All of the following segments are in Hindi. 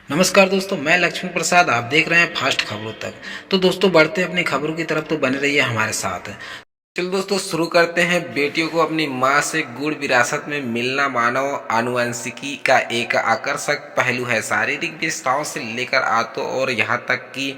नमस्कार दोस्तों, मैं लक्ष्मी प्रसाद। आप देख रहे हैं फास्ट खबरों तक। तो दोस्तों, बढ़ते हैं अपनी खबरों की तरफ, तो बने रहिए हमारे साथ। चलो दोस्तों, शुरू करते हैं। बेटियों को अपनी मां से गुण विरासत में मिलना मानव आनुवंशिकी का एक आकर्षक पहलू है। शारीरिक विशेषताओं से लेकर आदतों और यहाँ तक कि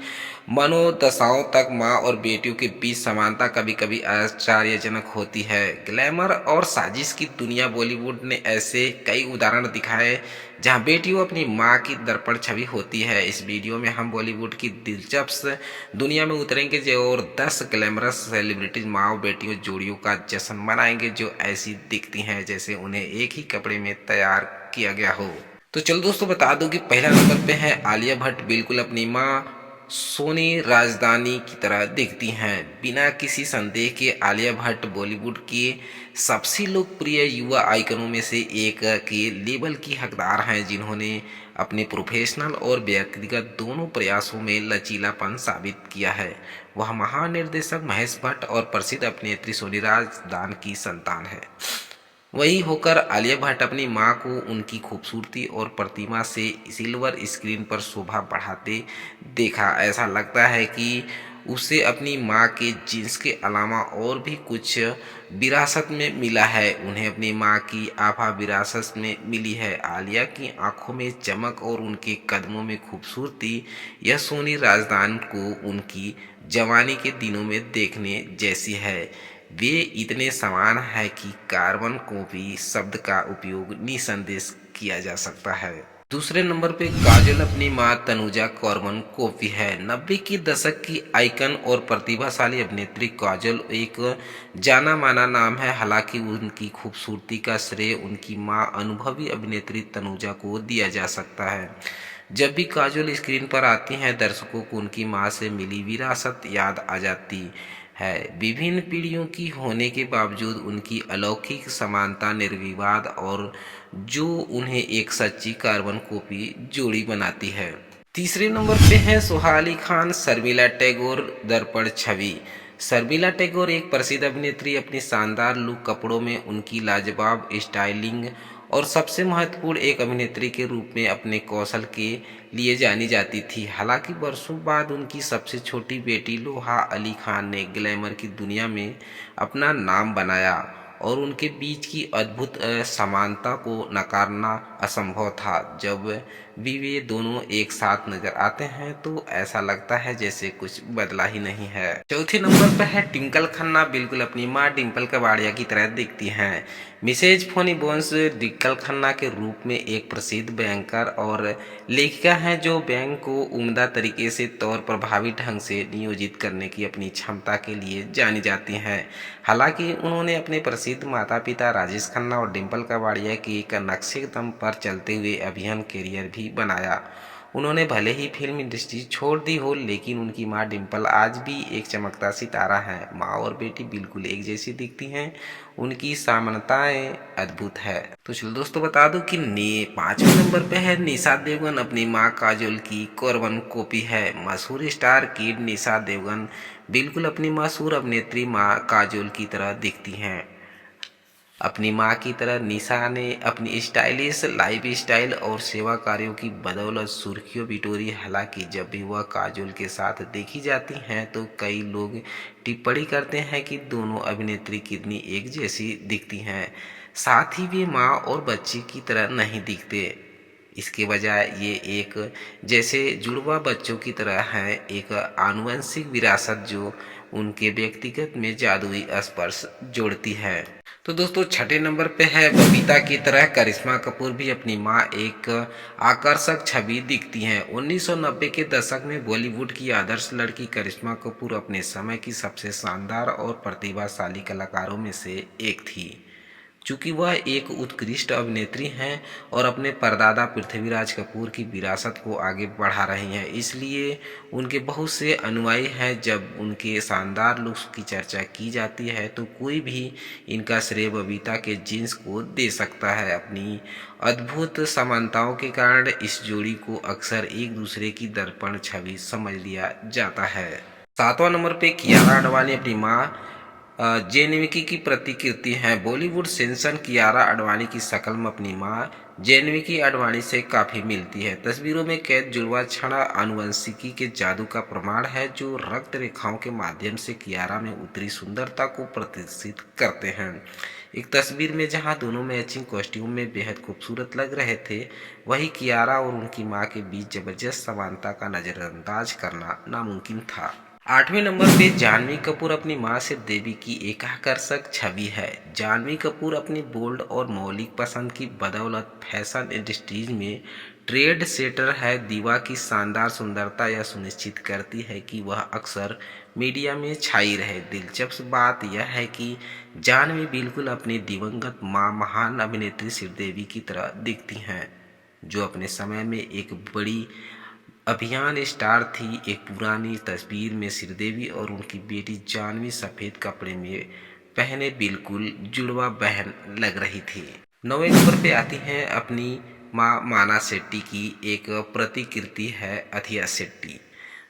मनोदशाओं तक मां और बेटियों के बीच समानता कभी कभी आश्चर्यजनक होती है। ग्लैमर और साजिश की दुनिया बॉलीवुड ने ऐसे कई उदाहरण दिखाए जहां बेटियों अपनी मां की दर्पण छवि होती है। इस वीडियो में हम बॉलीवुड की दिलचस्प दुनिया में उतरेंगे जो और 10 ग्लैमरस सेलिब्रिटीज माँ बेटियों जोड़ियों का जश्न मनाएंगे जो ऐसी दिखती हैं जैसे उन्हें एक ही कपड़े में तैयार किया गया हो। तो चलो दोस्तों, बता दूं कि पहला नंबर पे है आलिया भट्ट। बिल्कुल अपनी माँ सोनी राजधानी की तरह दिखती हैं। बिना किसी संदेह के आलिया भट्ट बॉलीवुड के सबसे लोकप्रिय युवा आइकनों में से एक के लेबल की हकदार हैं, जिन्होंने अपने प्रोफेशनल और व्यक्तिगत दोनों प्रयासों में लचीलापन साबित किया है। वह महान निर्देशक महेश भट्ट और प्रसिद्ध अभिनेत्री सोनी राजदान की संतान है। वही होकर आलिया भट्ट अपनी मां को उनकी खूबसूरती और प्रतिमा से सिल्वर स्क्रीन पर शोभा बढ़ाते देखा। ऐसा लगता है कि उसे अपनी मां के जीन्स के अलावा और भी कुछ विरासत में मिला है। उन्हें अपनी मां की आभा विरासत में मिली है। आलिया की आंखों में चमक और उनके कदमों में खूबसूरती, यह सोनी राजदान को उनकी जवानी के दिनों में देखने जैसी है। वे इतने समान हैं कि कार्बन कॉपी शब्द का उपयोग निसंदेह किया जा सकता है। दूसरे नंबर पे काजोल अपनी मां तनुजा कॉर्बन कॉपी है। 90 के दशक की आइकन और प्रतिभाशाली अभिनेत्री काजोल एक जाना माना नाम है। हालांकि उनकी खूबसूरती का श्रेय उनकी मां अनुभवी अभिनेत्री तनुजा को दिया जा सकता है। जब भी काजोल स्क्रीन पर आती हैं, दर्शकों को उनकी मां से मिली विरासत याद आ जाती है। विभिन्न पीढ़ियों की होने के बावजूद उनकी अलौकिक समानता निर्विवाद और जो उन्हें एक सच्ची कार्बन कॉपी जोड़ी बनाती है। तीसरे नंबर पे है सोहाली खान शर्मिला टैगोर दर्पण छवि। शर्मिला टैगोर एक प्रसिद्ध अभिनेत्री अपनी शानदार लुक, कपड़ों में उनकी लाजवाब स्टाइलिंग और सबसे महत्वपूर्ण एक अभिनेत्री के रूप में अपने कौशल के लिए जानी जाती थी। हालांकि वर्षों बाद उनकी सबसे छोटी बेटी लोहा अली खान ने ग्लैमर की दुनिया में अपना नाम बनाया और उनके बीच की अद्भुत समानता को नकारना असंभव था। जब भी वे दोनों एक साथ नजर आते हैं तो ऐसा लगता है जैसे कुछ बदला ही नहीं है। चौथे नंबर पर है ट्विंकल खन्ना। बिल्कुल अपनी मां डिम्पल कपाड़िया की तरह दिखती हैं। Mrs funny bones Twinkle Khanna के रूप में एक प्रसिद्ध बैंकर और लेखिका हैं जो बैंक को उम्दा तरीके से तौर प्रभावी ढंग से नियोजित करने की अपनी क्षमता के लिए जानी जाती हैं। हालांकि उन्होंने अपने प्रसिद्ध माता पिता राजेश खन्ना और डिम्पल कपाड़िया के एक नक्शे दम पर चलते हुए अभिनय करियर भी बनाया। उन्होंने भले ही फिल्म इंडस्ट्री छोड़ दी हो, लेकिन उनकी मां डिम्पल आज भी एक चमकता सितारा है। माँ और बेटी बिल्कुल एक जैसी दिखती हैं। उनकी समानताएं अद्भुत है। तो चलो दोस्तों, बता दूं कि पांचवें नंबर पे है निशा देवगन। अपनी मां काजोल की कार्बन कॉपी है। मशहूर स्टार किड निशा देवगन बिल्कुल अपनी मशहूर अभिनेत्री मां काजोल की तरह दिखती हैं। अपनी मां की तरह निशा ने अपनी स्टाइलिश लाइफ स्टाइल और सेवा कार्यों की बदौलत सुर्खियों बिटोरी। हालांकि जब भी वह काजोल के साथ देखी जाती हैं तो कई लोग टिप्पणी करते हैं कि दोनों अभिनेत्री कितनी एक जैसी दिखती हैं। साथ ही वे माँ और बच्ची की तरह नहीं दिखते। इसके बजाय ये एक जैसे जुड़वा बच्चों की तरह हैं, एक आनुवंशिक विरासत जो उनके व्यक्तिगत में जादुई स्पर्श जोड़ती है। तो दोस्तों, छठे नंबर पे है बबीता की तरह करिश्मा कपूर भी अपनी मां एक आकर्षक छवि दिखती हैं। 1990 के दशक में बॉलीवुड की आदर्श लड़की करिश्मा कपूर अपने समय की सबसे शानदार और प्रतिभाशाली कलाकारों में से एक थी। चूंकि वह एक उत्कृष्ट अभिनेत्री हैं और अपने परदादा पृथ्वीराज कपूर की विरासत को आगे बढ़ा रही हैं, इसलिए उनके बहुत से अनुयायी हैं। जब उनके शानदार लुक्स की चर्चा की जाती है तो कोई भी इनका श्रेय बबीता के जीन्स को दे सकता है। अपनी अद्भुत समानताओं के कारण इस जोड़ी को अक्सर एक दूसरे की दर्पण छवि समझ लिया जाता है। सातवां नंबर पे कियारा आडवाणी अपनी मां जेनविकी की प्रतिकृति हैं। बॉलीवुड सेंसन कियारा आडवाणी की शक्ल में अपनी मां जेनविकी आडवाणी से काफी मिलती है। तस्वीरों में कैद जुड़वा क्षण आनुवंशिकी के जादू का प्रमाण है, जो रक्त रेखाओं के माध्यम से कियारा में उतरी सुंदरता को प्रदर्शित करते हैं। एक तस्वीर में जहां दोनों मैचिंग कॉस्ट्यूम में बेहद खूबसूरत लग रहे थे, वहीं कियारा और उनकी मां के बीच जबरदस्त समानता का नजरअंदाज करना नामुमकिन था। 8वें नंबर पे जानवी कपूर अपनी मां श्रीदेवी की एक आकर्षक छवि है। जानवी कपूर अपनी बोल्ड और मौलिक पसंद की बदौलत फैशन इंडस्ट्रीज में ट्रेंड सेटर है। दीवा की शानदार सुंदरता यह सुनिश्चित करती है कि वह अक्सर मीडिया में छाई रहे। दिलचस्प बात यह है कि जानवी बिल्कुल अपनी दिवंगत मां महान अभिनेत्री श्रीदेवी की तरह दिखती हैं, जो अपने समय में एक बड़ी अभियान स्टार थी। एक पुरानी तस्वीर में श्रीदेवी और उनकी बेटी जानवी सफेद कपड़े में पहने बिल्कुल जुड़वा बहन लग रही थी। 9वें नंबर पे आती हैं अपनी मां माना शेट्टी की एक प्रतिकृति है, अथिया शेट्टी।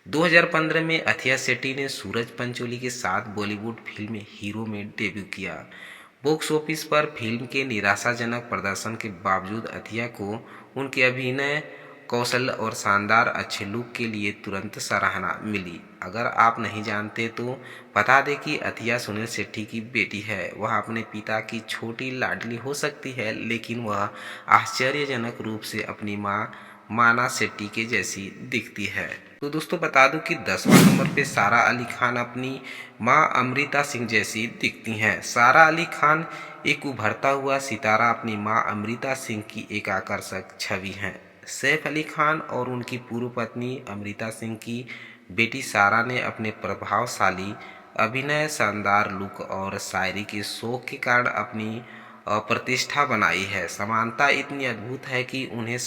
2015 में अथिया शेट्टी ने सूरज पंचोली के साथ बॉलीवुड फिल्म हीरो में डेब्यू किया। बॉक्स ऑफिस पर फिल्म के निराशाजनक प्रदर्शन के बावजूद अथिया को उनके अभिनय कौशल और शानदार अच्छे लुक के लिए तुरंत सराहना मिली। अगर आप नहीं जानते तो बता दें कि अथिया सुनील शेट्टी की बेटी है। वह अपने पिता की छोटी लाडली हो सकती है, लेकिन वह आश्चर्यजनक रूप से अपनी मां माना शेट्टी के जैसी दिखती है। तो दोस्तों बता दूं कि 10वां नंबर पे सारा अली खान अपनी मां अमृता सिंह जैसी दिखती हैं। सारा अली खान एक उभरता हुआ सितारा अपनी मां अमृता सिंह की एक आकर्षक छवि है। सैफ अली खान और उनकी पूर्व पत्नी अमृता सिंह की बेटी सारा ने अपने प्रभावशाली अभिनय, शानदार लुक और शायरी के शौक के कारण अपनी प्रतिष्ठा बनाई है। समानता इतनी अद्भुत है कि उन्हें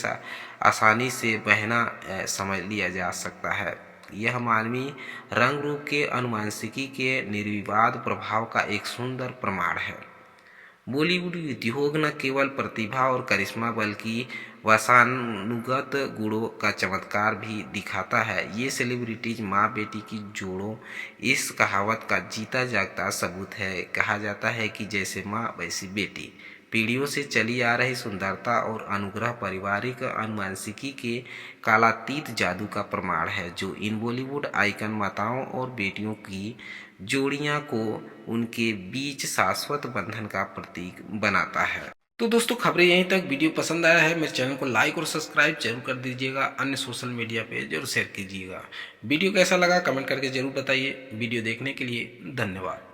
आसानी से बहना समझ लिया जा सकता है। यह मानवीय रंग रूप के अनुवांशिकी के निर्विवाद प्रभाव का एक सुंदर प्रमाण है। बॉलीवुड उद्योग न केवल प्रतिभा और करिश्मा बल्कि वंशानुगत गुणों का चमत्कार भी दिखाता है। ये सेलिब्रिटीज माँ बेटी की जोड़ों इस कहावत का जीता जागता सबूत है। कहा जाता है कि जैसे माँ वैसी बेटी। पीढ़ियों से चली आ रही सुंदरता और अनुग्रह पारिवारिक अनुवांशिकी के कालातीत जादू का प्रमाण है, जो इन बॉलीवुड आइकन माताओं और बेटियों की जोड़ियां को उनके बीच शाश्वत बंधन का प्रतीक बनाता है। तो दोस्तों खबरें यहीं तक। वीडियो पसंद आया है मेरे चैनल को लाइक और सब्सक्राइब जरूर कर दीजिएगा। अन्य सोशल मीडिया पे जरूर शेयर कीजिएगा। वीडियो कैसा लगा कमेंट करके जरूर बताइए। वीडियो देखने के लिए धन्यवाद।